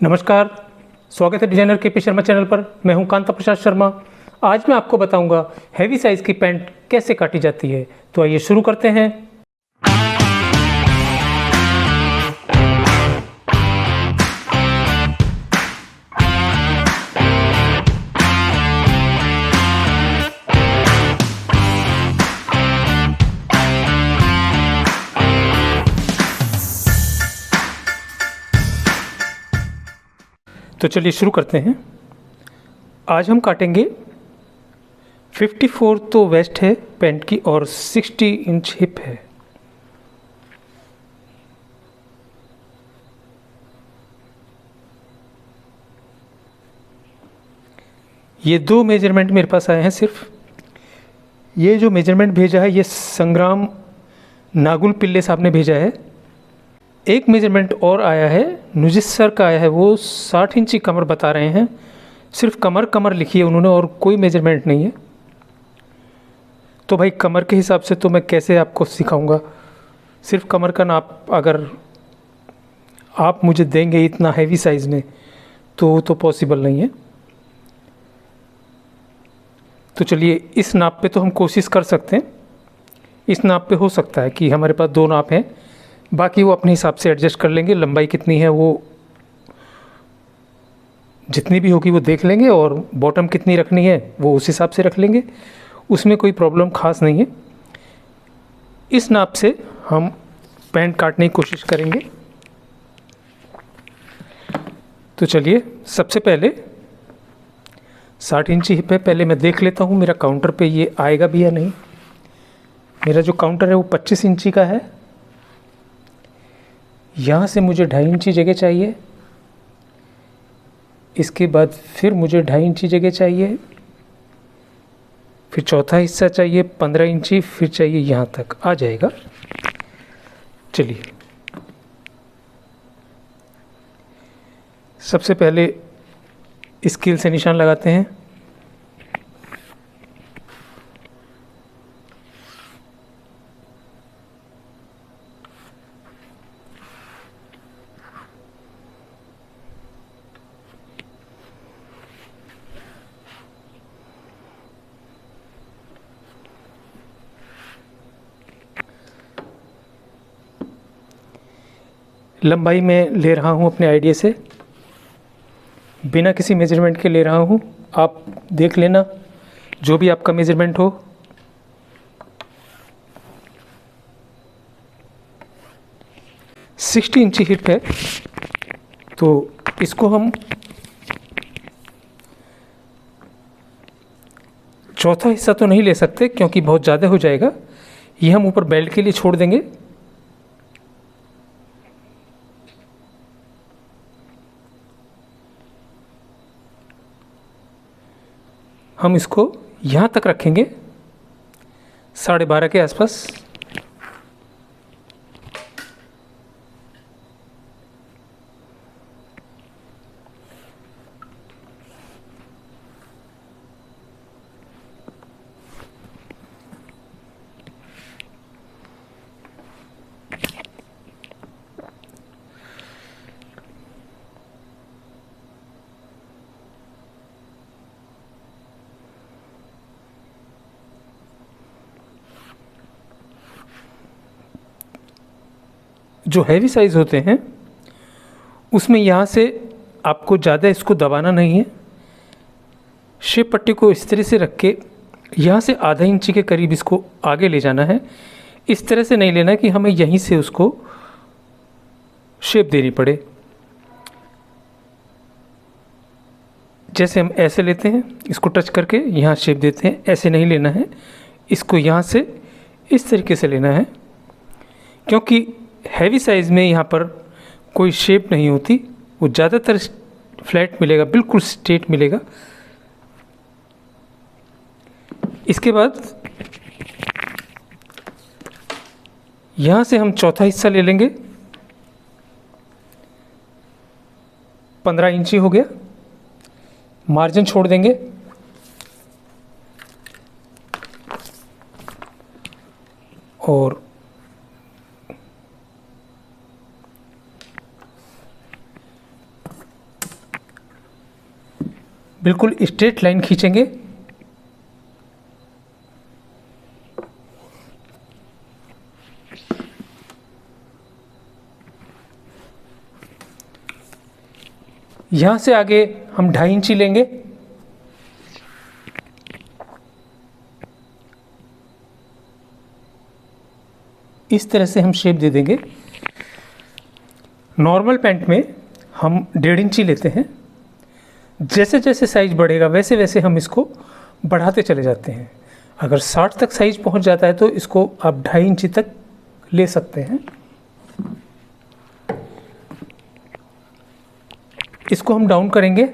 नमस्कार, स्वागत है डिजाइनर के पी शर्मा चैनल पर। मैं हूं कांता प्रसाद शर्मा। आज मैं आपको बताऊंगा हैवी साइज़ की पैंट कैसे काटी जाती है। तो आइए शुरू करते हैं। तो चलिए शुरू करते हैं। आज हम काटेंगे 54 तो वेस्ट है पैंट की और 60 इंच हिप है। ये दो मेजरमेंट मेरे पास आए हैं सिर्फ। ये जो मेजरमेंट भेजा है ये संग्राम नागुल पिल्ले साहब ने भेजा है। एक मेजरमेंट और आया है, नुजिस सर का आया है, वो 60 इंची कमर बता रहे हैं। सिर्फ कमर कमर लिखी है उन्होंने और कोई मेजरमेंट नहीं है। तो भाई कमर के हिसाब से तो मैं कैसे आपको सिखाऊंगा। सिर्फ कमर का नाप अगर आप मुझे देंगे इतना हैवी साइज़ में तो पॉसिबल नहीं है। तो चलिए इस नाप पे तो हम कोशिश कर सकते हैं। इस नाप पे हो सकता है कि हमारे पास दो नाप हैं, बाकी वो अपने हिसाब से एडजस्ट कर लेंगे। लंबाई कितनी है वो जितनी भी होगी वो देख लेंगे और बॉटम कितनी रखनी है वो उस हिसाब से रख लेंगे। उसमें कोई प्रॉब्लम ख़ास नहीं है। इस नाप से हम पैंट काटने की कोशिश करेंगे। तो चलिए सबसे पहले 60 इंची हिप है। पहले मैं देख लेता हूँ मेरा काउंटर पे ये आएगा भी या नहीं। मेरा जो काउंटर है वो 25 इंची का है। यहाँ से मुझे 2.5 इंची जगह चाहिए। इसके बाद फिर मुझे 2.5 इंची जगह चाहिए। फिर चौथा हिस्सा चाहिए 15 इंची, फिर चाहिए यहाँ तक आ जाएगा। चलिए सबसे पहले स्केल से निशान लगाते हैं। लंबाई में ले रहा हूँ अपने आइडिया से, बिना किसी मेजरमेंट के ले रहा हूँ। आप देख लेना जो भी आपका मेजरमेंट हो। सिक्सटी इंची हिप है तो इसको हम चौथा हिस्सा तो नहीं ले सकते क्योंकि बहुत ज़्यादा हो जाएगा। ये हम ऊपर बेल्ट के लिए छोड़ देंगे। हम इसको यहाँ तक रखेंगे 12.5 के आसपास। जो हैवी साइज़ होते हैं उसमें यहाँ से आपको ज़्यादा इसको दबाना नहीं है। शेप पट्टी को इस तरह से रख के यहाँ से आधा इंची के करीब इसको आगे ले जाना है। इस तरह से नहीं लेना कि हमें यहीं से उसको शेप देनी पड़े। जैसे हम ऐसे लेते हैं, इसको टच करके यहाँ शेप देते हैं, ऐसे नहीं लेना है। इसको यहाँ से इस तरीके से लेना है क्योंकि हैवी साइज़ में यहाँ पर कोई शेप नहीं होती। वो ज़्यादातर फ्लैट मिलेगा, बिल्कुल स्ट्रेट मिलेगा। इसके बाद यहाँ से हम चौथा हिस्सा ले लेंगे। 15 इंची हो गया। मार्जिन छोड़ देंगे। और बिल्कुल स्ट्रेट लाइन खींचेंगे। यहाँ से आगे हम 2.5 इंची लेंगे। इस तरह से हम शेप दे देंगे। नॉर्मल पैंट में हम 1.5 इंची लेते हैं। जैसे जैसे साइज बढ़ेगा वैसे वैसे हम इसको बढ़ाते चले जाते हैं। अगर 60 तक साइज पहुंच जाता है तो इसको आप 2.5 इंची तक ले सकते हैं। इसको हम डाउन करेंगे।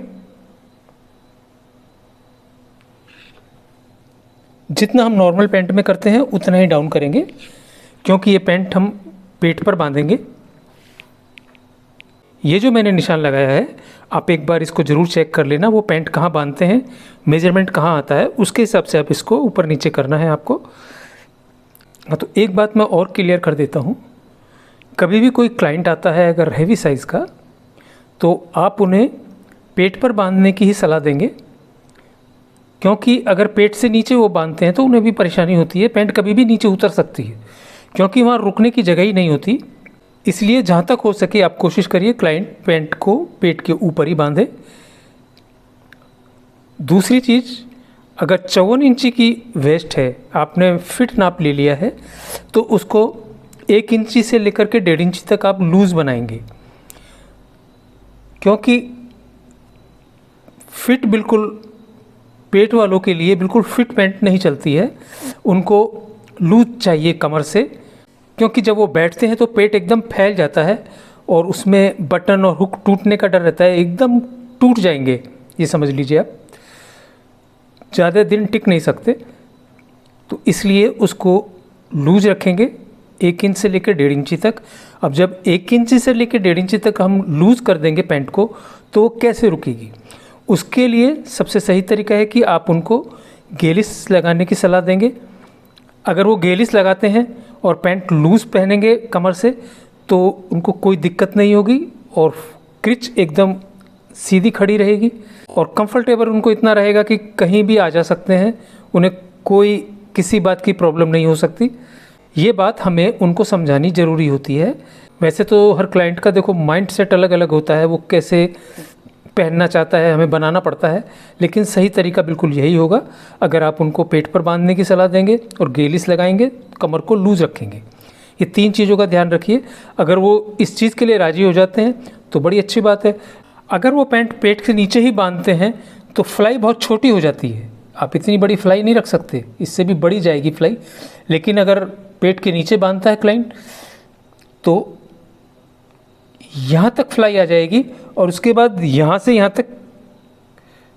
जितना हम नॉर्मल पैंट में करते हैं उतना ही डाउन करेंगे, क्योंकि ये पैंट हम पेट पर बांधेंगे। ये जो मैंने निशान लगाया है, आप एक बार इसको ज़रूर चेक कर लेना, वो पैंट कहाँ बांधते हैं, मेजरमेंट कहाँ आता है, उसके हिसाब से आप इसको ऊपर नीचे करना है आपको। हाँ, तो एक बात मैं और क्लियर कर देता हूँ। कभी भी कोई क्लाइंट आता है अगर हैवी साइज़ का, तो आप उन्हें पेट पर बांधने की ही सलाह देंगे, क्योंकि अगर पेट से नीचे वो बांधते हैं तो उन्हें भी परेशानी होती है। पैंट कभी भी नीचे उतर सकती है, क्योंकि वहाँ रुकने की जगह ही नहीं होती। इसलिए जहाँ तक हो सके आप कोशिश करिए क्लाइंट पैंट को पेट के ऊपर ही बांधे। दूसरी चीज़, अगर 54 इंची की वेस्ट है, आपने फिट नाप ले लिया है, तो उसको 1 इंची से लेकर के 1.5 इंची तक आप लूज़ बनाएंगे, क्योंकि फिट बिल्कुल पेट वालों के लिए बिल्कुल फिट पैंट नहीं चलती है। उनको लूज चाहिए कमर से, क्योंकि जब वो बैठते हैं तो पेट एकदम फैल जाता है और उसमें बटन और हुक टूटने का डर रहता है, एकदम टूट जाएंगे। ये समझ लीजिए आप ज़्यादा दिन टिक नहीं सकते। तो इसलिए उसको लूज रखेंगे 1 इंच से लेकर 1.5 इंची तक। अब जब 1 इंची से लेकर 1.5 इंची तक हम लूज़ कर देंगे पैंट को, तो वो कैसे रुकेगी? उसके लिए सबसे सही तरीका है कि आप उनको गेलिस लगाने की सलाह देंगे। अगर वो गेलिस लगाते हैं और पैंट लूज़ पहनेंगे कमर से, तो उनको कोई दिक्कत नहीं होगी और क्रिच एकदम सीधी खड़ी रहेगी और कंफर्टेबल उनको इतना रहेगा कि कहीं भी आ जा सकते हैं, उन्हें कोई किसी बात की प्रॉब्लम नहीं हो सकती। ये बात हमें उनको समझानी ज़रूरी होती है। वैसे तो हर क्लाइंट का देखो माइंड सेट अलग अलग होता है, वो कैसे पहनना चाहता है हमें बनाना पड़ता है, लेकिन सही तरीका बिल्कुल यही होगा। अगर आप उनको पेट पर बांधने की सलाह देंगे और गेलिस लगाएंगे, कमर को लूज़ रखेंगे, ये 3 चीज़ों का ध्यान रखिए। अगर वो इस चीज़ के लिए राज़ी हो जाते हैं तो बड़ी अच्छी बात है। अगर वो पैंट पेट के नीचे ही बांधते हैं तो फ्लाई बहुत छोटी हो जाती है। आप इतनी बड़ी फ्लाई नहीं रख सकते, इससे भी बड़ी जाएगी फ्लाई। लेकिन अगर पेट के नीचे बांधता है क्लाइंट, तो यहाँ तक फ्लाई आ जाएगी और उसके बाद यहाँ से यहाँ तक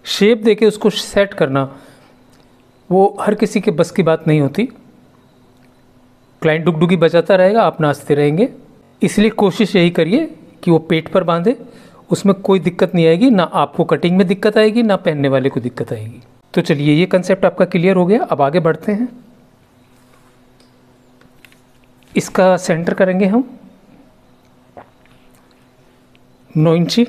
शेप देके उसको सेट करना, वो हर किसी के बस की बात नहीं होती। क्लाइंट डुगडुगी बजाता रहेगा, आप नाचते रहेंगे। इसलिए कोशिश यही करिए कि वो पेट पर बांधे, उसमें कोई दिक्कत नहीं आएगी, ना आपको कटिंग में दिक्कत आएगी ना पहनने वाले को दिक्कत आएगी। तो चलिए, ये कंसेप्ट आपका क्लियर हो गया। अब आगे बढ़ते हैं। इसका सेंटर करेंगे हम 9 इंची।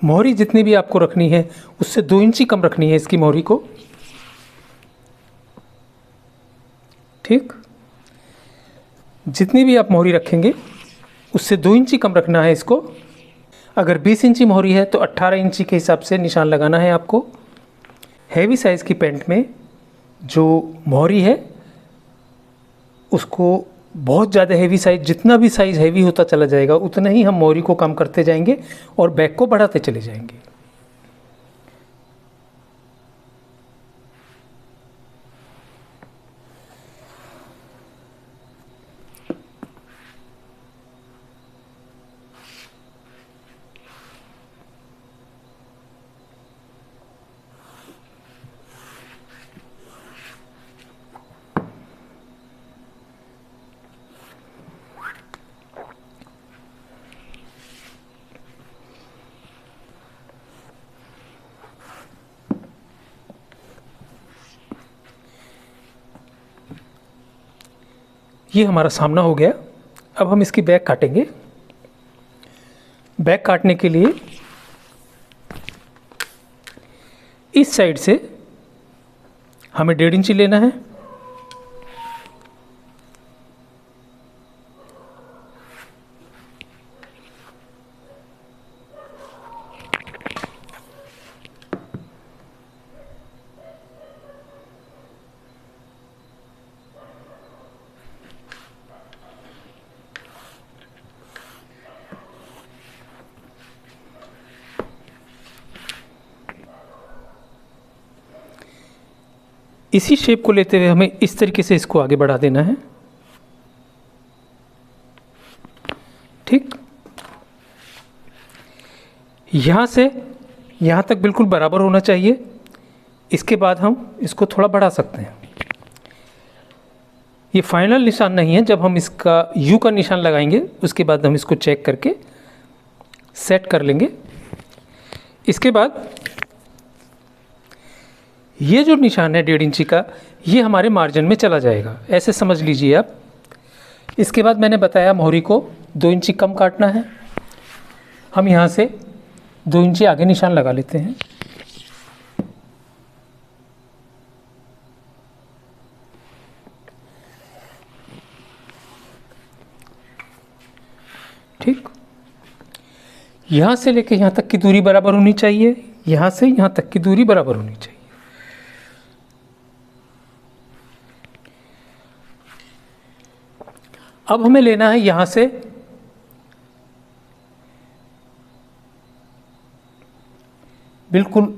मोहरी जितनी भी आपको रखनी है उससे 2 इंची कम रखनी है इसकी मोहरी को। ठीक, जितनी भी आप मोहरी रखेंगे उससे 2 इंची कम रखना है इसको। अगर 20 इंची मोहरी है तो 18 इंची के हिसाब से निशान लगाना है आपको। हैवी साइज़ की पैंट में जो मोहरी है उसको बहुत ज़्यादा हैवी साइज़, जितना भी साइज़ हैवी होता चला जाएगा उतना ही हम मोहरी को कम करते जाएंगे और बैक को बढ़ाते चले जाएंगे। ये हमारा सामना हो गया। अब हम इसकी बैक काटेंगे। बैक काटने के लिए इस साइड से हमें 1.5 इंची लेना है। इसी शेप को लेते हुए हमें इस तरीके से इसको आगे बढ़ा देना है। ठीक, यहाँ से यहाँ तक बिल्कुल बराबर होना चाहिए। इसके बाद हम इसको थोड़ा बढ़ा सकते हैं। ये फाइनल निशान नहीं है। जब हम इसका यू का निशान लगाएंगे उसके बाद हम इसको चेक करके सेट कर लेंगे। इसके बाद ये जो निशान है 1.5 इंची का, ये हमारे मार्जिन में चला जाएगा, ऐसे समझ लीजिए आप। इसके बाद मैंने बताया मोहरी को 2 इंची कम काटना है। हम यहाँ से 2 इंची आगे निशान लगा लेते हैं। ठीक, यहाँ से लेके यहाँ तक की दूरी बराबर होनी चाहिए। यहाँ से यहाँ तक की दूरी बराबर होनी चाहिए। अब हमें लेना है यहाँ से बिल्कुल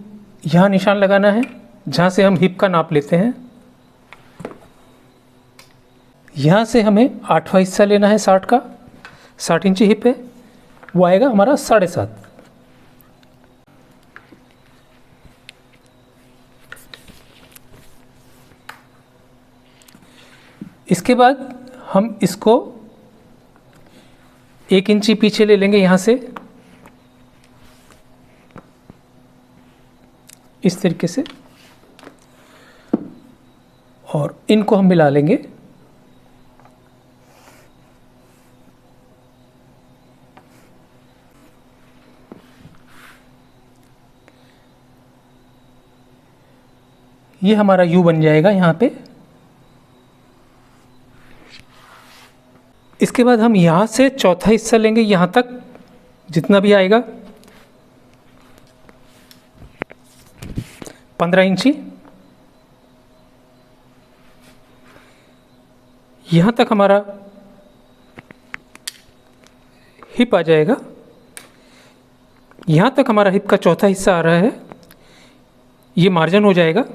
यहाँ निशान लगाना है, जहाँ से हम हिप का नाप लेते हैं। यहाँ से हमें 8वां हिस्सा लेना है 60 का। 60 इंची हिप है, वो आएगा हमारा 7.5। इसके बाद हम इसको 1 इंची पीछे ले लेंगे यहाँ से, इस तरीके से, और इनको हम मिला लेंगे। ये हमारा यू बन जाएगा यहाँ पे। इसके बाद हम यहाँ से 4था हिस्सा लेंगे, यहाँ तक जितना भी आएगा 15 इंची। यहाँ तक हमारा हिप आ जाएगा। यहाँ तक हमारा हिप का 4था हिस्सा आ रहा है। ये मार्जिन हो जाएगा,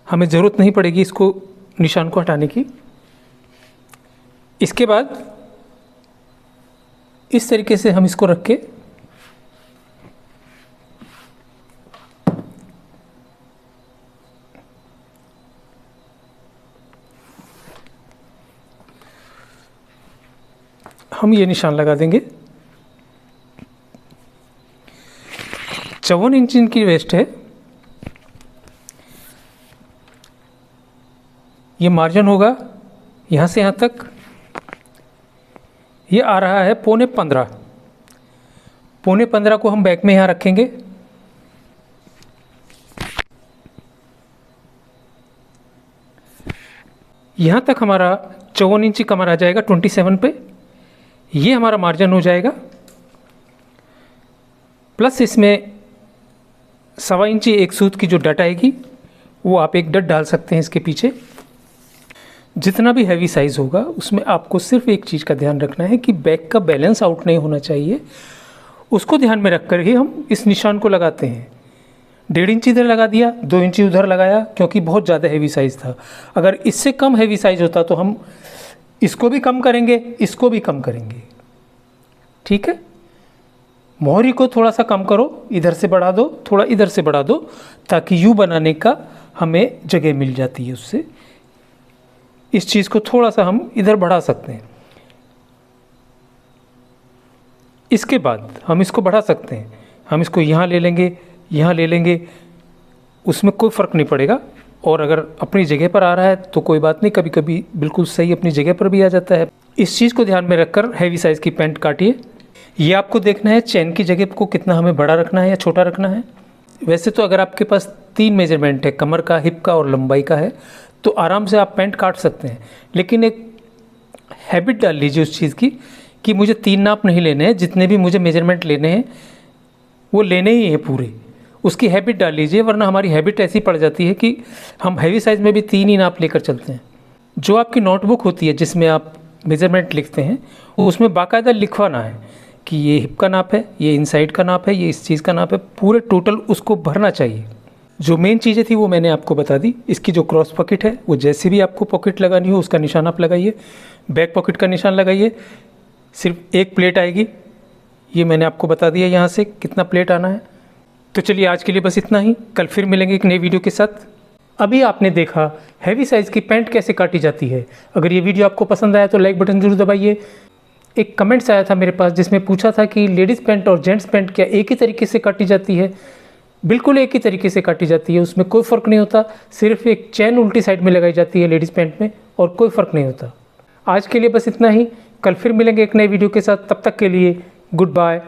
हमें ज़रूरत नहीं पड़ेगी इसको निशान को हटाने की। इसके बाद इस तरीके से हम इसको रख के हम ये निशान लगा देंगे। 54 इंच की वेस्ट है। ये मार्जिन होगा यहाँ से यहाँ तक। ये आ रहा है 15.25। 15.25 को हम बैक में यहाँ रखेंगे। यहाँ तक हमारा 54 इंची कमर आ जाएगा 27 पे। ये हमारा मार्जिन हो जाएगा, प्लस इसमें 1.25 इंची एक सूत की जो डट आएगी, वो आप एक डट डाल सकते हैं इसके पीछे। जितना भी हैवी साइज़ होगा उसमें आपको सिर्फ एक चीज़ का ध्यान रखना है कि बैक का बैलेंस आउट नहीं होना चाहिए। उसको ध्यान में रख कर ही हम इस निशान को लगाते हैं। 1.5 इंची इधर लगा दिया, 2 इंची उधर लगाया, क्योंकि बहुत ज़्यादा हैवी साइज़ था। अगर इससे कम हैवी साइज़ होता तो हम इसको भी कम करेंगे, इसको भी कम करेंगे। ठीक है, मोहरी को थोड़ा सा कम करो, इधर से बढ़ा दो, थोड़ा इधर से बढ़ा दो, ताकि यू बनाने का हमें जगह मिल जाती है उससे। इस चीज़ को थोड़ा सा हम इधर बढ़ा सकते हैं। इसके बाद हम इसको बढ़ा सकते हैं। हम इसको यहाँ ले लेंगे, यहाँ ले लेंगे, उसमें कोई फ़र्क नहीं पड़ेगा। और अगर अपनी जगह पर आ रहा है तो कोई बात नहीं, कभी कभी बिल्कुल सही अपनी जगह पर भी आ जाता है। इस चीज़ को ध्यान में रखकर हैवी साइज़ की पैंट काटिए। ये आपको देखना है चेन की जगह को कितना हमें बड़ा रखना है या छोटा रखना है। वैसे तो अगर आपके पास 3 मेजरमेंट है, कमर का, हिप का और लंबाई का है, तो आराम से आप पैंट काट सकते हैं। लेकिन एक हैबिट डाल लीजिए उस चीज़ की कि मुझे 3 नाप नहीं लेने हैं, जितने भी मुझे मेजरमेंट लेने हैं वो लेने ही हैं पूरे। उसकी हैबिट डाल लीजिए, वरना हमारी हैबिट ऐसी पड़ जाती है कि हम हैवी साइज़ में भी 3 ही नाप लेकर चलते हैं। जो आपकी नोटबुक होती है जिसमें आप मेजरमेंट लिखते हैं, उसमें बाकायदा लिखवाना है कि ये हिप का नाप है, ये इनसाइड का नाप है, ये इस चीज़ का नाप है, पूरे टोटल उसको भरना चाहिए। जो मेन चीज़ें थी वो मैंने आपको बता दी। इसकी जो क्रॉस पॉकेट है वो जैसे भी आपको पॉकेट लगानी हो उसका निशान आप लगाइए, बैक पॉकेट का निशान लगाइए। सिर्फ एक प्लेट आएगी, ये मैंने आपको बता दिया यहाँ से कितना प्लेट आना है। तो चलिए आज के लिए बस इतना ही, कल फिर मिलेंगे एक नई वीडियो के साथ। अभी आपने देखा हैवी साइज़ की पैंट कैसे काटी जाती है। अगर ये वीडियो आपको पसंद आया तो लाइक बटन जरूर दबाइए। एक कमेंट्स आया था मेरे पास जिसमें पूछा था कि लेडीज़ पैंट और जेंट्स पैंट क्या एक ही तरीके से काटी जाती है। बिल्कुल एक ही तरीके से काटी जाती है, उसमें कोई फ़र्क नहीं होता। सिर्फ एक चैन उल्टी साइड में लगाई जाती है लेडीज़ पैंट में, और कोई फ़र्क नहीं होता। आज के लिए बस इतना ही, कल फिर मिलेंगे एक नए वीडियो के साथ। तब तक के लिए गुड बाय।